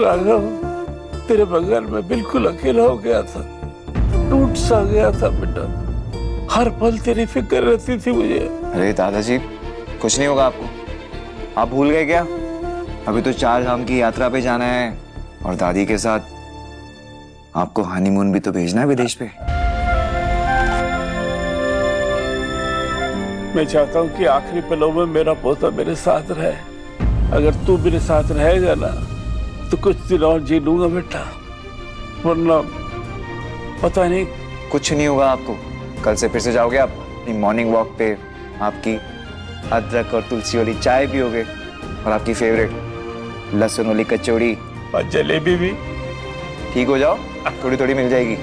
राघव, तेरे बगैर मैं बिल्कुल अकेला हो गया था, टूट सा गया था बेटा। हर पल तेरी फिक्र रहती थी मुझे। अरे दादाजी, कुछ नहीं होगा आपको। आप भूल गए क्या? अभी तो 4 धाम की यात्रा पे जाना है और दादी के साथ आपको हनीमून भी तो भेजना है विदेश पे। मैं चाहता हूँ कि आखिरी पलों में मेरा पोता मेरे साथ रहे। अगर तू मेरे साथ रहेगा ना तो कुछ दिन और जी लूंगा बेटा, वरना पता नहीं। कुछ नहीं होगा आपको। कल से फिर से जाओगे आप अपनी मॉर्निंग वॉक पे, आपकी अदरक और तुलसी वाली चाय पियोगे और आपकी फेवरेट लहसुन वाली कचौड़ी और जलेबी भी। ठीक हो जाओ, थोड़ी थोड़ी मिल जाएगी।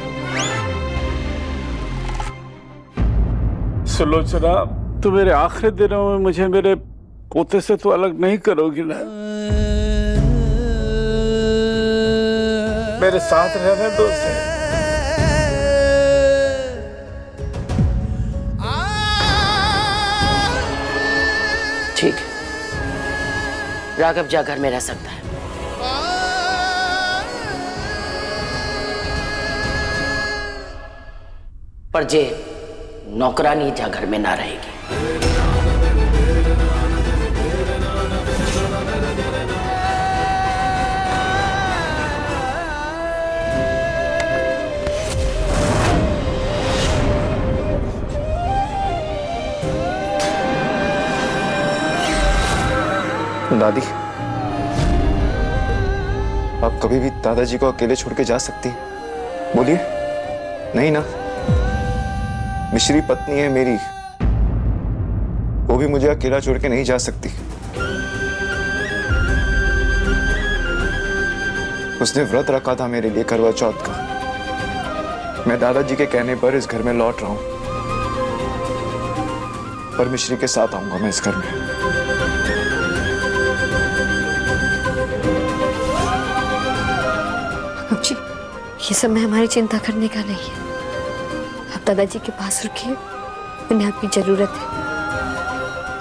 सुलोचना, तू मेरे आखिरी दिनों में मुझे मेरे पोते से तो अलग नहीं करोगी ना? मेरे साथ रहने दो उसे। ठीक है, राघव जा घर में रह सकता है। पर जे नौकरानी जा घर में ना रहेगी। दादी, आप कभी भी दादाजी को अकेले छोड़ के जा सकती हैं? बोलिए। नहीं ना? मिश्री पत्नी है मेरी, वो भी मुझे अकेला छोड़ के नहीं जा सकती। उसने व्रत रखा था मेरे लिए करवा चौथ का। मैं दादाजी के कहने पर इस घर में लौट रहा हूं, पर मिश्री के साथ आऊंगा मैं इस घर में। जी, ये समय हमारी चिंता करने का नहीं है। आप दादाजी के पास रुकिए, उन्हें आपकी जरूरत है।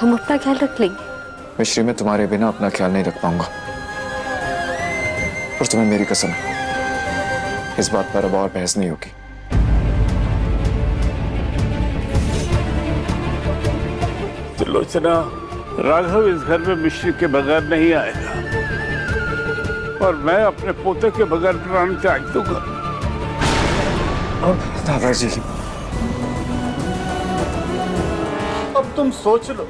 हम अपना ख्याल रख लेंगे। मिश्री, मैं तुम्हारे बिना अपना ख्याल नहीं रख पाऊंगा, और तुम्हें मेरी कसम है, इस बात पर अब और बहस नहीं होगी। सुलोचना, राघव इस घर में मिश्री के बगैर नहीं आएगा, और मैं अपने पोते के बगैर प्राण त्याग दूंगा। दादाजी, अब तुम सोच लो,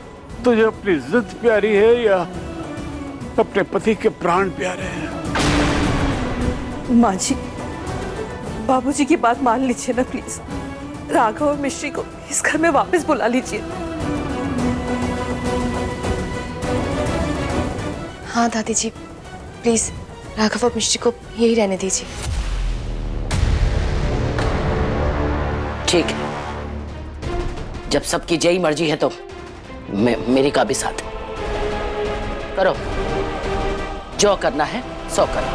तुझे अपनी इज्जत प्यारी है या अपने पति के प्राण प्यारे हैं? माँ जी, बाबूजी की बात मान लीजिए ना प्लीज। राघव और मिश्री को इस घर में वापस बुला लीजिए। हाँ दादी जी, प्लीज राघव और मिश्री को यही रहने दीजिए। ठीक है, जब सबकी जय मर्जी है तो मेरी का भी साथ करो। जो करना है सो करो।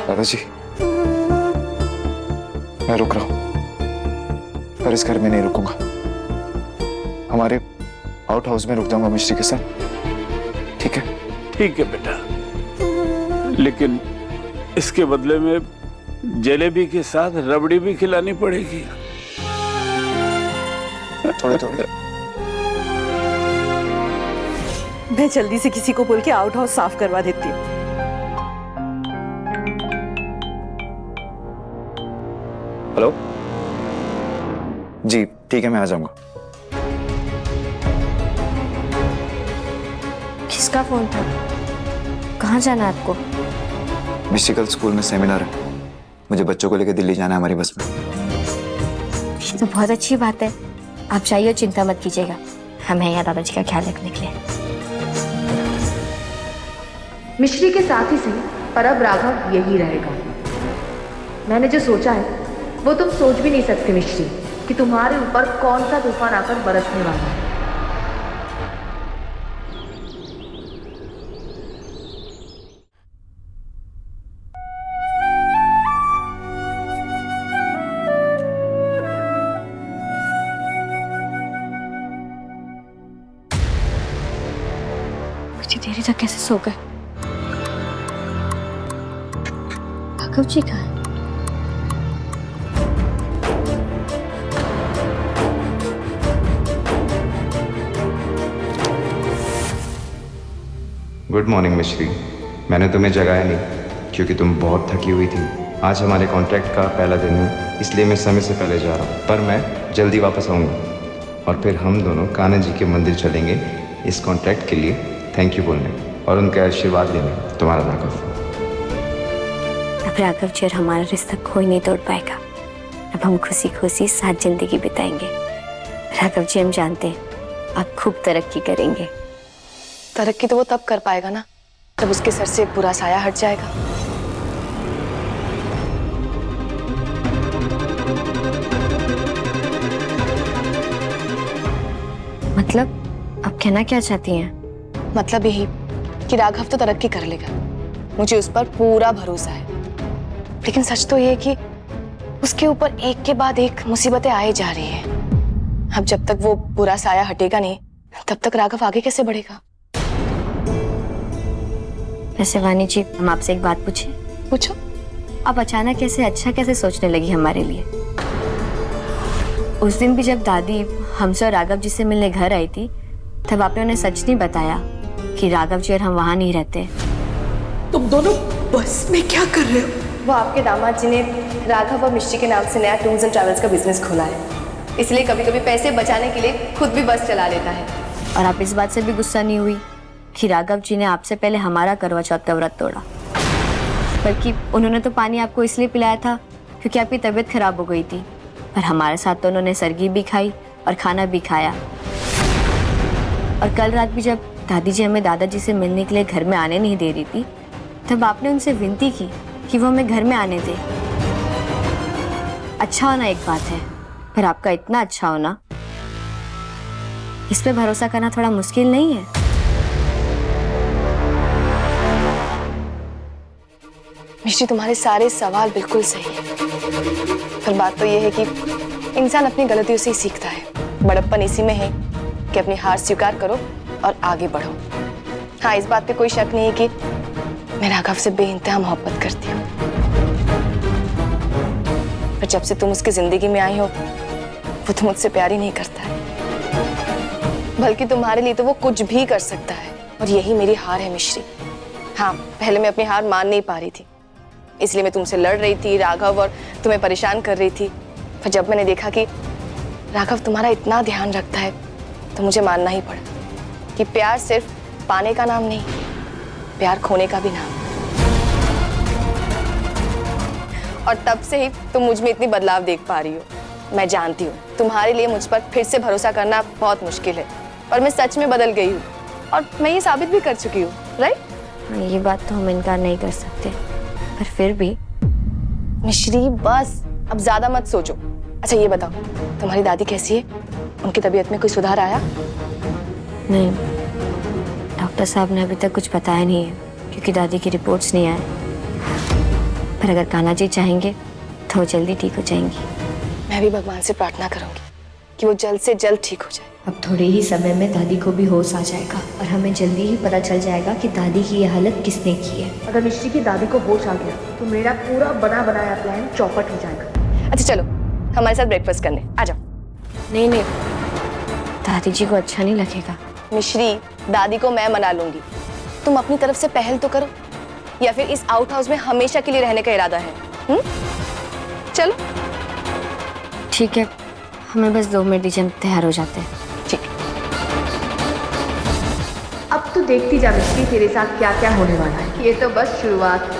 दादाजी, मैं रुक रहा हूं, पर इस घर में नहीं रुकूंगा। हमारे आउट हाउस में रुक जाऊंगा मिश्री के साथ। ठीक है? ठीक है बेटा, लेकिन इसके बदले में जलेबी के साथ रबड़ी भी खिलानी पड़ेगी। थोड़े थोड़े। मैं जल्दी से किसी को बोल के आउट हाउस साफ करवा देती हूँ। हेलो जी, ठीक है, मैं आ जाऊंगा। किसका फोन था? कहाँ जाना है आपको? मिश्री, स्कूल में सेमिनार है, मुझे बच्चों को लेकर दिल्ली जाना है हमारी बस में। तो बहुत अच्छी बात है, आप जाइए, चिंता मत कीजिएगा। हम हैं यहाँ दादाजी का ख्याल रखने के लिए। मिश्री के साथ ही सही, पर अब राघव यही रहेगा। मैंने जो सोचा है वो तुम सोच भी नहीं सकते मिश्री, कि तुम्हारे ऊपर कौन सा तूफान आकर बरसने वाला है। देर तक कैसे सो गए? राघव जी कहाँ है? गुड मॉर्निंग मिश्री। मैंने तुम्हें जगाया नहीं क्योंकि तुम बहुत थकी हुई थी। आज हमारे कॉन्ट्रैक्ट का पहला दिन है, इसलिए मैं समय से पहले जा रहा हूँ, पर मैं जल्दी वापस आऊँगा और फिर हम दोनों कान्हा जी के मंदिर चलेंगे इस कॉन्ट्रैक्ट के लिए थैंक यू बोलने और उनके आशीर्वाद लेने। तुम्हारा राघव। अब राघव जी और हमारा रिश्ता कोई नहीं तोड़ पाएगा। अब हम खुशी खुशी साथ जिंदगी बिताएंगे। राघव जी, हम जानते हैं आप खूब तरक्की करेंगे। तरक्की तो वो तब कर पाएगा ना जब उसके सर से एक बुरा साया हट जाएगा। मतलब आप कहना क्या चाहती हैं? मतलब यही कि राघव तो तरक्की कर लेगा, मुझे उस पर पूरा भरोसा है। लेकिन सच तो ये है कि उसके ऊपर एक के बाद एक मुसीबतें आए जा रही है। अब जब तक वो बुरा साया हटेगा नहीं तब तक राघव आगे कैसे बढ़ेगा? वैसे वानी जी, हम आपसे एक बात पूछें? पूछो। आप अचानक कैसे सोचने लगी हमारे लिए? उस दिन भी जब दादी हमसे और राघव जी से मिलने घर आई थी, तब आपने उन्हें सच नहीं बताया कि राघव जी और हम वहां नहीं रहते। तुम दोनों बस में क्या कर रहे हो? वो आपके दामाद जी ने राघव और मिश्री के नाम से नया टूर्स एंड ट्रैवल्स का बिजनेस खोला है, इसलिए कभी कभी पैसे बचाने के लिए खुद भी बस चला लेता है। और आप इस बात से भी गुस्सा नहीं हुई कि राघव जी ने आपसे पहले हमारा करवा चौथ का व्रत तोड़ा? बल्कि उन्होंने तो पानी आपको इसलिए पिलाया था क्योंकि आपकी तबीयत खराब हो गई थी, पर हमारे साथ तो उन्होंने सरगी भी खाई और खाना भी खाया। और कल रात भी जब दादी जी हमें दादाजी से मिलने के लिए घर में आने नहीं दे रही थी, तब आपने उनसे विनती की कि वो हमें घर में आने दे। अच्छा होना एक बात है, पर आपका इतना अच्छा होना, इस पे भरोसा करना थोड़ा मुश्किल नहीं है? मिश्री, तुम्हारे सारे सवाल बिल्कुल सही है, पर बात तो यह है कि इंसान अपनी गलतियों से ही सीखता है। बड़प्पन इसी में है कि अपनी हार स्वीकार करो और आगे बढ़ो। हाँ, इस बात पे कोई शक नहीं है कि मैं राघव से बेइंतहा मोहब्बत करती हूँ, पर जब से तुम उसकी जिंदगी में आई हो वो तो मुझसे प्यार ही नहीं करता है, बल्कि तुम्हारे लिए तो वो कुछ भी कर सकता है। और यही मेरी हार है मिश्री। हाँ, पहले मैं अपनी हार मान नहीं पा रही थी, इसलिए मैं तुमसे लड़ रही थी राघव और तुम्हें परेशान कर रही थी। पर जब मैंने देखा कि राघव तुम्हारा इतना ध्यान रखता है तो मुझे मानना ही पड़ा कि प्यार सिर्फ पाने का नाम नहीं, प्यार खोने का भी नाम। और तब से ही तुम मुझ में इतनी बदलाव देख पा रही हो। मैं जानती हूँ तुम्हारे लिए मुझ पर फिर से भरोसा करना बहुत मुश्किल है, पर मैं सच में बदल गई हूँ और मैं ये साबित भी कर चुकी हूँ, राइट? ये बात तो हम इनकार नहीं कर सकते, पर फिर भी। मिश्री, बस अब ज्यादा मत सोचो। अच्छा ये बताओ, तुम्हारी दादी कैसी है? उनकी तबीयत में कोई सुधार आया? नहीं, डॉक्टर साहब ने अभी तक कुछ बताया नहीं है क्योंकि दादी की रिपोर्ट्स नहीं आए, पर अगर कान्हा जी चाहेंगे तो वो जल्दी ठीक हो जाएंगी। मैं भी भगवान से प्रार्थना करूंगी कि वो जल्द से जल्द ठीक हो जाए। अब थोड़े ही समय में दादी को भी होश आ जाएगा और हमें जल्दी ही पता चल जाएगा कि दादी की यह हालत किसने की है। अगर मिश्री की दादी को होश आ गया तो मेरा पूरा बना बनाया प्लान चौपट हो जाएगा। अच्छा चलो हमारे साथ ब्रेकफास्ट करने आ जाओ। नहीं नहीं, दादी जी को अच्छा नहीं लगेगा। मिश्री, दादी को मैं मना लूंगी, तुम अपनी तरफ से पहल तो करो, या फिर इस आउट हाउस में हमेशा के लिए रहने का इरादा है? चलो ठीक है, हमें बस 2 मिनट दीजिए, हम तैयार हो जाते हैं। ठीक। अब तो देखती जा मिश्री तेरे साथ क्या क्या होने वाला है, ये तो बस शुरुआत।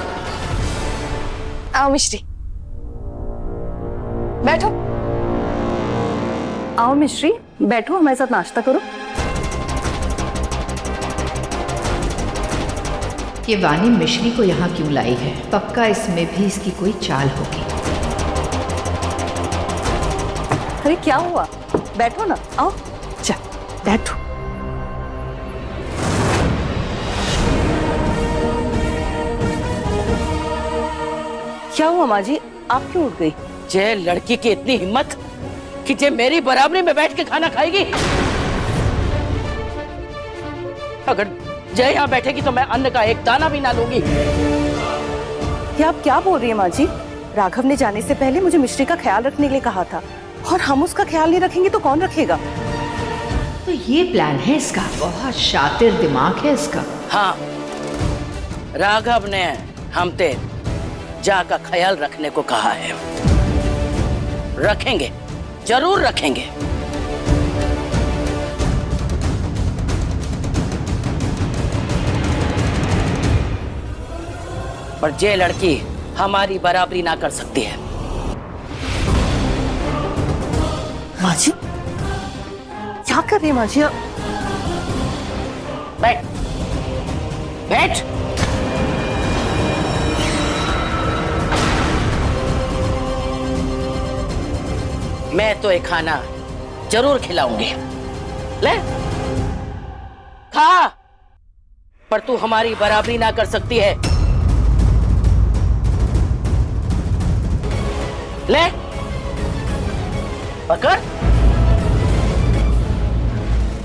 आओ मिश्री, बैठो। आओ मिश्री, बैठो, हमारे साथ नाश्ता करो। ये वानी मिश्री को यहाँ क्यों लाई है? पक्का इसमें भी इसकी कोई चाल होगी। अरे क्या हुआ? बैठो ना, आओ, चल बैठो। क्या हुआ माँ जी, आप क्यों उठ गई? जे लड़की की इतनी हिम्मत कि जे मेरी बराबरी में बैठ के खाना खाएगी। अगर जय यहाँ बैठेगी तो मैं अन्न का एक दाना भी ना लूंगी। ये आप क्या बोल रही हैं माँ जी? राघव ने जाने से पहले मुझे मिश्री का ख्याल रखने के लिए कहा था, और हम उसका ख्याल नहीं रखेंगे तो कौन रखेगा? तो ये प्लान है इसका, बहुत शातिर दिमाग है इसका। हाँ, राघव ने हमसे जा का ख्याल रखने को कहा है। रखेंगे, जरूर रखेंगे। पर जे लड़की हमारी बराबरी ना कर सकती है। माँ जी क्या कर रही है माँ जी? बैठ, बैठ। मैं तो एक खाना जरूर खिलाऊंगी। ले, खा। पर तू हमारी बराबरी ना कर सकती है। ले, पकड़।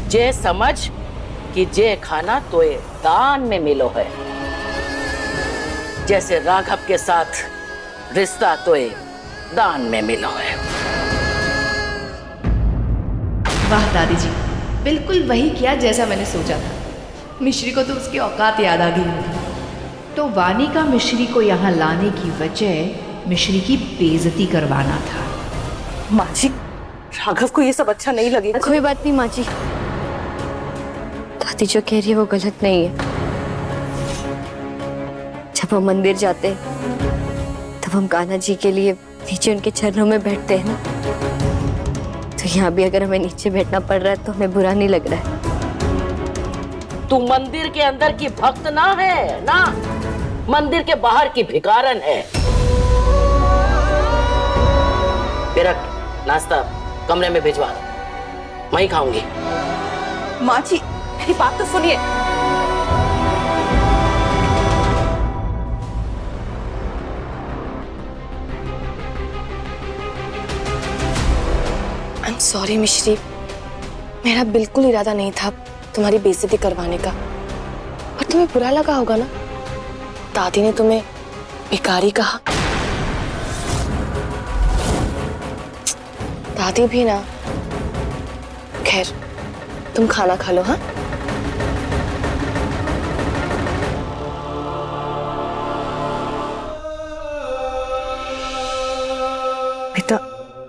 जे समझ कि जे खाना तो ये दान में मिलो है। जैसे राघव के साथ रिश्ता तो ये दान में मिलो है। वाह दादी जी, बिल्कुल वही किया जैसा मैंने सोचा था। मिश्री को तो उसकी औकात याद आ गई होगी। तो वानी का मिश्री को यहाँ लाने की वजह मिश्री की बेइज्जती करवाना था। माँ जी राघव को ये सब अच्छा नहीं लगेगा। कोई बात नहीं माँ जी, दादी जो कह रही है वो गलत नहीं है। जब हम मंदिर जाते तब हम कान्हा जी के लिए नीचे उनके चरणों में बैठते हैं ना, तो यहाँ भी अगर हमें नीचे बैठना पड़ रहा है तो हमें बुरा नहीं लग रहा है। तू मंदिर के अंदर की भक्त ना है ना, मंदिर के बाहर की भिखारन है। रख नाश्ता कमरे में भिजवा, वहीं खाऊंगी। माँ जी मेरी बात तो सुनिए। आई एम सॉरी मिश्री, मेरा बिल्कुल इरादा नहीं था तुम्हारी बेइज्जती करवाने का। और तुम्हें बुरा लगा होगा ना, दादी ने तुम्हें भिखारी कहा। दादी भी ना। खैर तुम खाना खा लो। हाँ, बेटा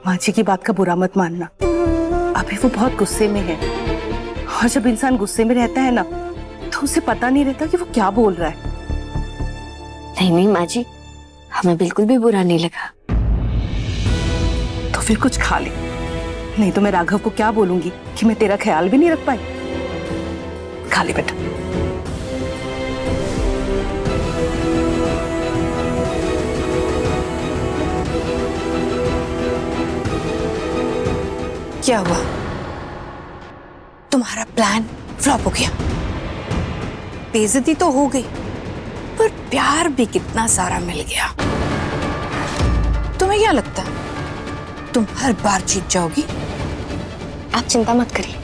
माँ जी की बात का बुरा मत मानना। अभी वो बहुत गुस्से में है, और जब इंसान गुस्से में रहता है ना तो उसे पता नहीं रहता कि वो क्या बोल रहा है। नहीं नहीं माँ जी, हमें बिल्कुल भी बुरा नहीं लगा। तो फिर कुछ खा ले, नहीं तो मैं राघव को क्या बोलूंगी कि मैं तेरा ख्याल भी नहीं रख पाई। खा ले बेटा। क्या हुआ? तुम्हारा प्लान फ्लॉप हो गया। बेइज्जती तो हो गई, पर प्यार भी कितना सारा मिल गया। तुम्हें क्या लगता है तुम हर बार जीत जाओगी? आप चिंता मत करिए,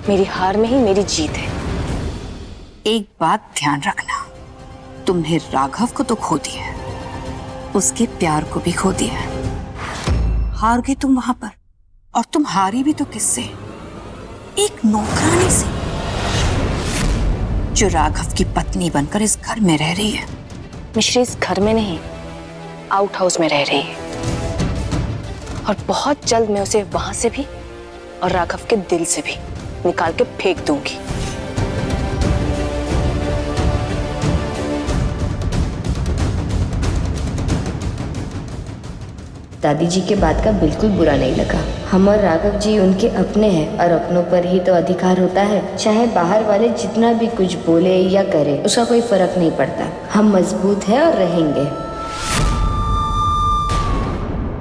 मेरी हार में ही मेरी जीत है। एक बात ध्यान रखना, तुमने राघव को तो खो दिया है, उसके प्यार को भी खो दिया है। हार गई तुम वहां पर, और तुम हारी भी तो किससे? एक नौकरानी से, जो राघव की पत्नी बनकर इस घर में रह रही है। मिश्री इस घर में नहीं, आउट हाउस में रह रही है, और बहुत जल्द मैं उसे वहां से भी और राघव के दिल से भी निकाल के फेंक दूंगी। दादी जी के बात का बिल्कुल बुरा नहीं लगा। हम और राघव जी उनके अपने हैं, और अपनों पर ही तो अधिकार होता है। चाहे बाहर वाले जितना भी कुछ बोले या करे, उसका कोई फर्क नहीं पड़ता। हम मजबूत हैं और रहेंगे।